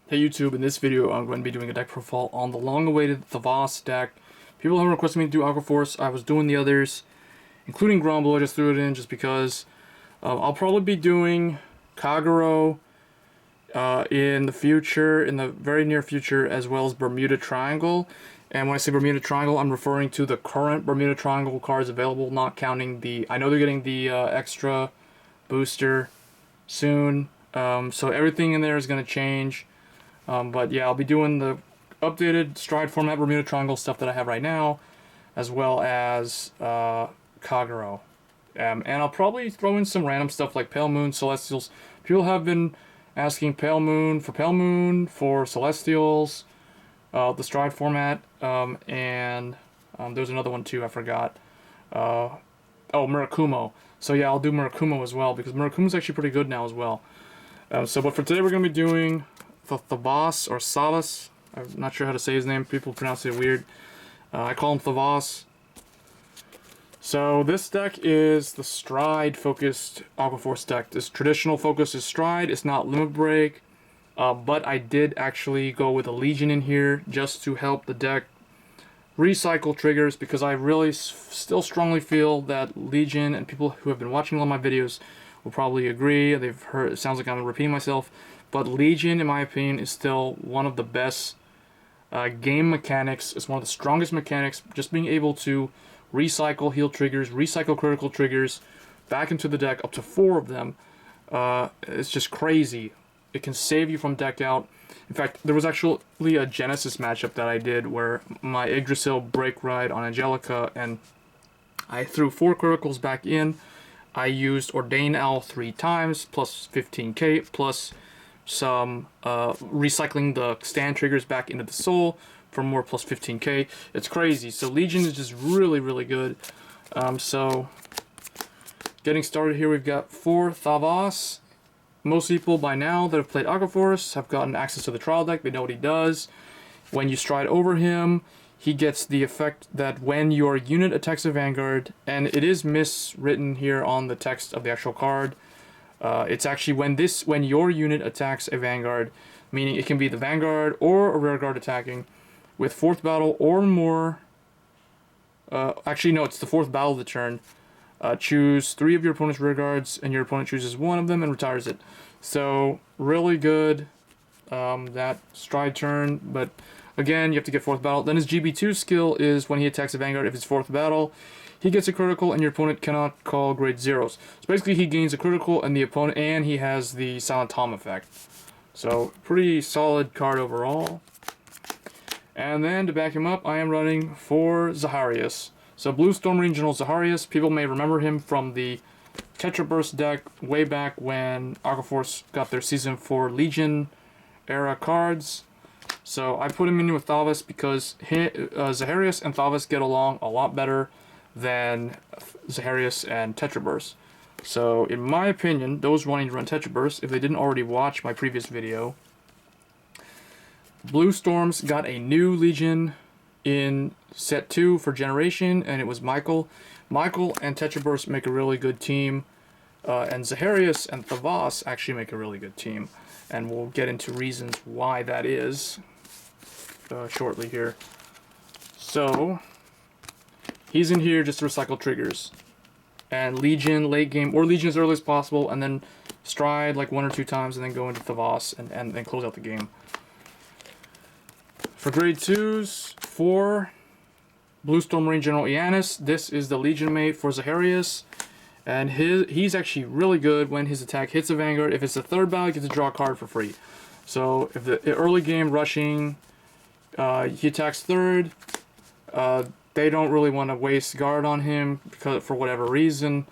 Hey YouTube, in this video I'm going to be doing a deck profile on the long-awaited Thavas deck. People have requested me to do Aqua Force. I was doing the others, including Grumble. I just threw it in just because. I'll probably be doing Kagero in the future, in the very near future, as well as Bermuda Triangle. And when I say Bermuda Triangle, I'm referring to the current Bermuda Triangle cards available, not counting the... I know they're getting the extra booster soon, so everything in there is going to change. But yeah, I'll be doing the updated Stride format Bermuda Triangle stuff that I have right now, as well as Kagero. And I'll probably throw in some random stuff like Pale Moon, Celestials. People have been asking Pale Moon, for Celestials, the Stride format, and there's another one too, I forgot. Oh, Murakumo. So yeah, I'll do Murakumo as well, because Murakumo's actually pretty good now as well. But for today we're going to be doing the Thavas, or Thavas. I'm not sure how to say his name. People pronounce it weird. I call him Thavas. So this deck is the Stride-focused Aqua Force deck. This traditional focus is Stride. It's not Limit Break. But I did actually go with a Legion in here just to help the deck recycle triggers, because I really still strongly feel that Legion, and people who have been watching all my videos will probably agree. They've heard, it sounds like I'm repeating myself, but Legion, in my opinion, is still one of the best game mechanics. It's one of the strongest mechanics. Just being able to recycle heal triggers, recycle critical triggers back into the deck, up to 4 of them. It's just crazy. It can save you from deck out. In fact, there was actually a Genesis matchup that I did where my Yggdrasil break ride on Angelica, and I threw 4 criticals back in. I used Ordain Owl 3 times, plus 15k, plus some recycling the stand triggers back into the soul for more, plus 15k. It's crazy. So Legion is just really, really good. So getting started here, we've got 4 Thavas. Most people by now that have played Aqua Force have gotten access to the trial deck. They know what he does. When you stride over him, he gets the effect that when your unit attacks a Vanguard, and it is miswritten here on the text of the actual card, it's actually when your unit attacks a Vanguard, meaning it can be the Vanguard or a Rearguard attacking, with 4th battle or more. Actually, no, it's the 4th battle of the turn. Choose 3 of your opponent's Rearguards, and your opponent chooses 1 of them and retires it. So, really good, that Stride turn, but again, you have to get 4th battle. Then his GB2 skill is when he attacks a Vanguard, if it's 4th battle, he gets a critical and your opponent cannot call grade 0s. So basically he gains a critical and the opponent, and he has the Silent Tom effect. So, pretty solid card overall. And then to back him up, I am running for Zaharias. So Bluestone Marine General Zaharias, people may remember him from the Tetra Burst deck way back when Aqua Force got their Season 4 Legion era cards. So I put him in with Thavas because Zaharias and Thavas get along a lot better than Zaharias and Tetra Burst. So in my opinion, those wanting to run Tetra Burst, if they didn't already watch my previous video, Blue Storms got a new Legion in set 2 for Generation, and it was Michael. Michael and Tetra Burst make a really good team, and Zaharias and Thavas actually make a really good team, and we'll get into reasons why that is shortly here. So he's in here just to recycle triggers, and Legion late game, or Legion as early as possible, and then Stride like 1 or 2 times, and then go into Thavas and then close out the game. For grade 2s, for Bluestone Marine General Ianis, this is the Legion mate for Zaharias, and he's actually really good when his attack hits a Vanguard. If it's the 3rd battle, he gets to draw a card for free. So if the early game rushing, he attacks 3rd, they don't really want to waste guard on him because for whatever reason,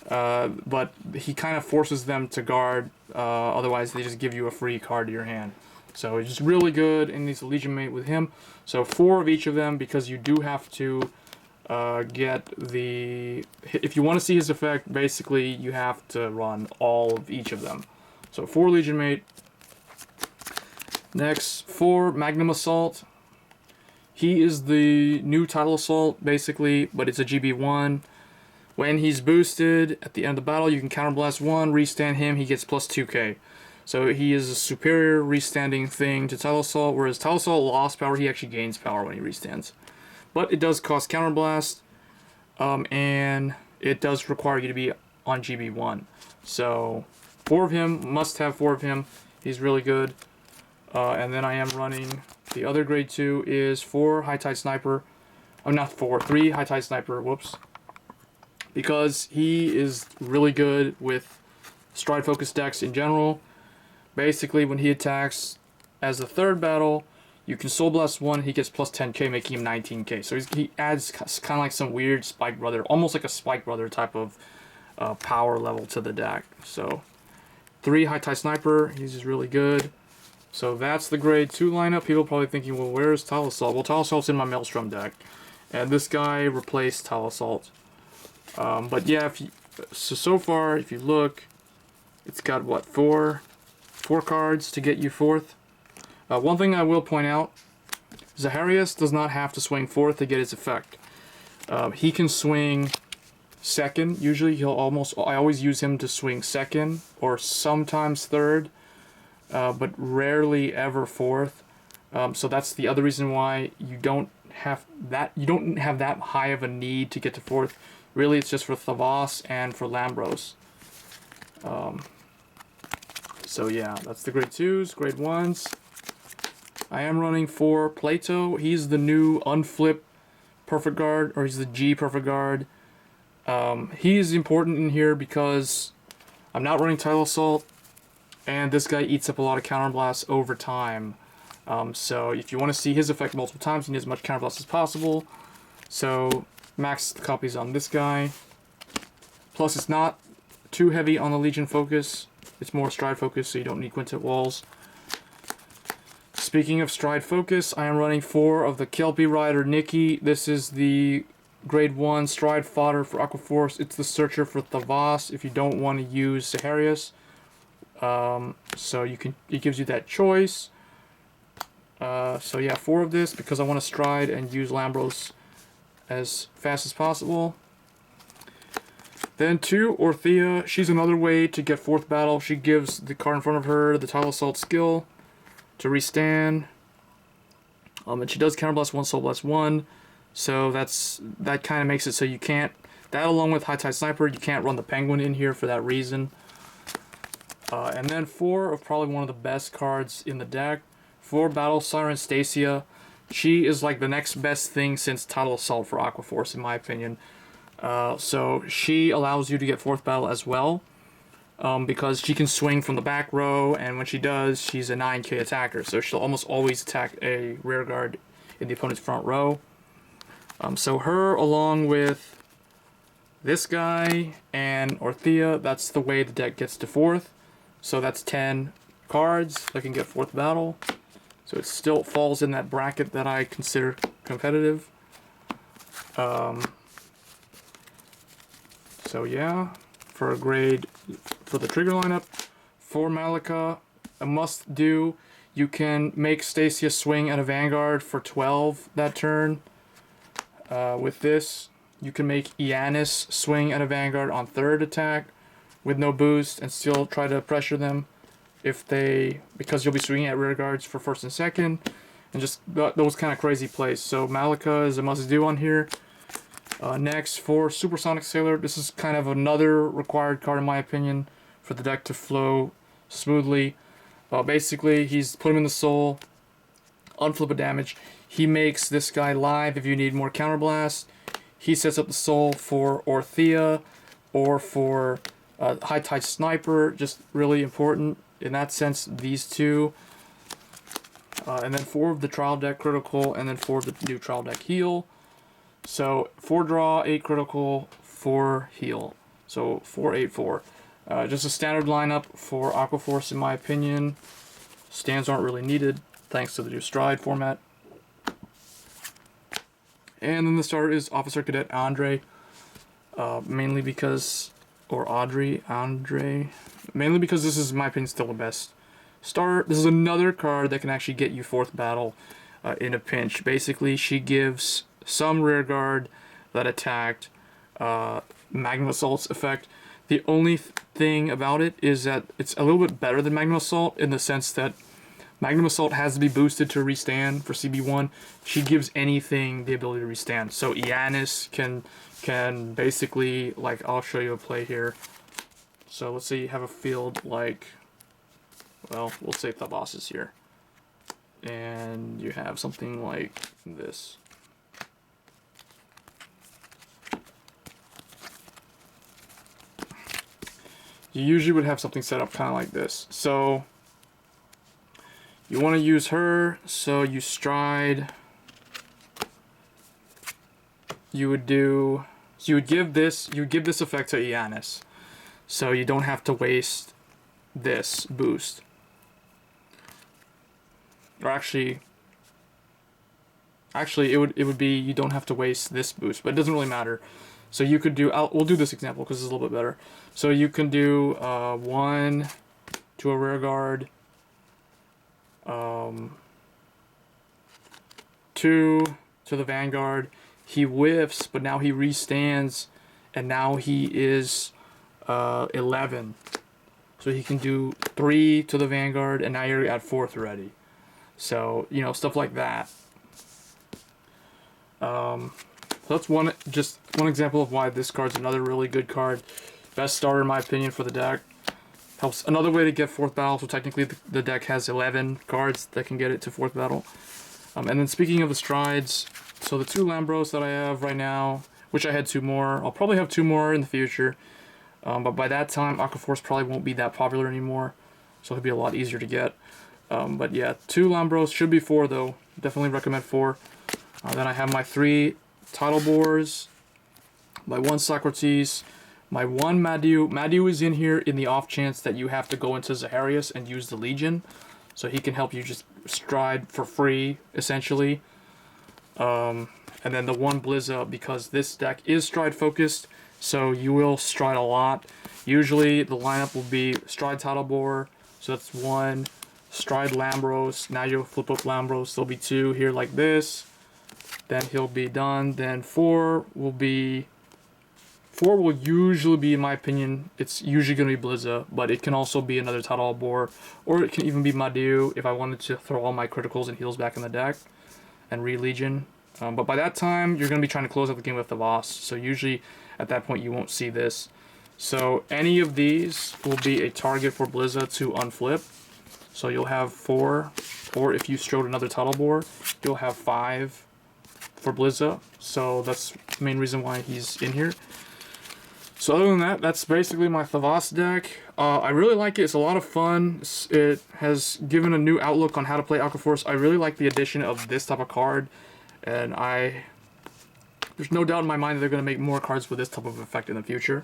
but he kind of forces them to guard, otherwise they just give you a free card to your hand. So it's just really good, and he's a Legion mate with him. So 4 of each of them, because you do have to get the... If you want to see his effect, basically you have to run all of each of them. So 4 Legion mate. Next, 4 Magnum Assault. He is the new Tidal Assault, basically, but it's a GB1. When he's boosted, at the end of the battle, you can counterblast 1, restand him, he gets plus 2k. So he is a superior restanding thing to Tidal Assault, whereas Tidal Assault lost power, he actually gains power when he restands. But it does cost Counterblast, and it does require you to be on GB1. So 4 of him, must have 4 of him. He's really good. And then I am running, the other grade 2 is 4 High Tide Sniper. Oh, not 4, 3 High Tide Sniper, whoops. Because he is really good with stride focus decks in general. Basically, when he attacks as a third battle, you can Soul Blast 1, he gets plus 10k, making him 19k. So he adds kind of like some weird Spike Brother, almost like a Spike Brother type of power level to the deck. So 3 High Tide Sniper, he's just really good. So that's the grade 2 lineup. People probably thinking, well, where's Tidal Assault? Well, Tidal Assault's in my Maelstrom deck. And this guy replaced Tidal Assault. But yeah, if you, so far, if you look, it's got, what, 4 cards to get you 4th. One thing I will point out, Zaharias does not have to swing 4th to get its effect. He can swing 2nd. Usually I always use him to swing 2nd or sometimes 3rd, but rarely ever 4th. So that's the other reason why you don't have that high of a need to get to 4th. Really, it's just for Thavas and for Lambros. So yeah, that's the grade 2s, grade 1s. I am running for Plato. He's the new unflip perfect guard, or he's the G perfect guard. He's important in here because I'm not running Tidal Assault, and this guy eats up a lot of counterblasts over time. So if you want to see his effect multiple times, you need as much counterblast as possible. So max the copies on this guy. Plus, it's not too heavy on the Legion focus. It's more stride focus, so you don't need Quintet walls. Speaking of stride focus, I am running 4 of the Kelpie rider Nikki. This is the grade 1 stride fodder for Aqua Force. It's the searcher for Thavas if you don't want to use Zaharias. So it gives you that choice. So yeah, 4 of this because I want to stride and use Lambros as fast as possible. Then 2, Orthia. She's another way to get 4th battle. She gives the card in front of her the Tidal Assault skill to restand. And she does Counterblast 1, Soul Blast 1. So that kind of makes it so you can't, that along with High Tide Sniper, you can't run the Penguin in here for that reason. And then 4 of probably one of the best cards in the deck. 4 Battle Siren Stacia. She is like the next best thing since Tidal Assault for Aqua Force, in my opinion. So she allows you to get 4th battle as well, because she can swing from the back row, and when she does, she's a 9k attacker, so she'll almost always attack a rear guard in the opponent's front row. So her, along with this guy and Orthia, that's the way the deck gets to 4th. So that's 10 cards that can get 4th battle. So it still falls in that bracket that I consider competitive. So yeah, for the trigger lineup, for Malika, a must do. You can make Stacia swing at a Vanguard for 12 that turn. With this, you can make Ianis swing at a Vanguard on 3rd attack with no boost and still try to pressure them because you'll be swinging at rear guards for 1st and 2nd, and just those kind of crazy plays. So Malika is a must do on here. Next, for Supersonic Sailor, this is kind of another required card in my opinion for the deck to flow smoothly. Basically, he's put him in the soul, unflip a damage. He makes this guy live if you need more counterblast. He sets up the soul for Orthia or for High Tide Sniper, just really important in that sense, these 2. And then 4 of the trial deck critical, and then 4 of the new trial deck heal. So 4 draw, 8 critical, 4 heal. So 4, 8, 4. Just a standard lineup for Aqua Force in my opinion. Stands aren't really needed thanks to the new stride format. And then the starter is Officer Cadet Andrey. Mainly because this is, in my opinion, still the best starter. This is another card that can actually get you 4th battle in a pinch. Basically, she gives some rear guard that attacked Magnum Assault's effect. The only thing about it is that it's a little bit better than Magnum Assault in the sense that Magnum Assault has to be boosted to restand for CB1. She gives anything the ability to restand. So Ianis can basically, like, I'll show you a play here. So let's say you have a field like, well, we'll say Thavas is here. And you have something like this. You usually would have something set up kind of like this. So you want to use her, so you stride. You would give this effect to Ianis. So you don't have to waste this boost. Or actually it would be you don't have to waste this boost, but it doesn't really matter. So you could do, we'll do this example because it's a little bit better. So you can do 1 to a rear guard, 2 to the Vanguard. He whiffs, but now he restands, and now he is 11. So he can do 3 to the Vanguard, and now you're at 4th already. So, you know, stuff like that. So that's just one example of why this card's another really good card. Best starter in my opinion for the deck. Helps another way to get 4th battle, so technically the deck has 11 cards that can get it to 4th battle. And then speaking of the strides, so the 2 Lambros that I have right now, which I had 2 more, I'll probably have 2 more in the future. But by that time, Aqua Force probably won't be that popular anymore, so it'll be a lot easier to get. But yeah, 2 Lambros, should be 4 though, definitely recommend 4. Then I have my 3 Tidal boars, my 1 Sokrates, my 1 Madew. Madew is in here in the off chance that you have to go into Zaharias and use the Legion, so he can help you just stride for free, essentially. And then the 1 Blizza, because this deck is stride focused, so you will stride a lot. Usually the lineup will be stride Tidal boar, so that's 1, stride Lambros, now you'll flip up Lambros, there'll be 2 here like this, then he'll be done. Then 4 will usually be, in my opinion, it's usually going to be Blizza, but it can also be another Tidal boar, or it can even be Madew if I wanted to throw all my criticals and heals back in the deck and re-Legion. But by that time, you're going to be trying to close out the game with Thavas, so usually at that point you won't see this. So any of these will be a target for Blizza to unflip. So you'll have 4, or if you strode another Tidal boar, you'll have 5 for Blizza. So that's the main reason why he's in here. So other than that, that's basically my Thavas deck. I really like it. It's a lot of fun. It has given a new outlook on how to play Aqua Force. I really like the addition of this type of card, and there's no doubt in my mind that they're going to make more cards with this type of effect in the future.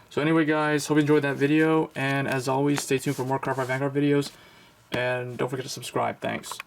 So anyway, guys, hope you enjoyed that video, and as always, stay tuned for more Cardfight Vanguard videos, and don't forget to subscribe. Thanks.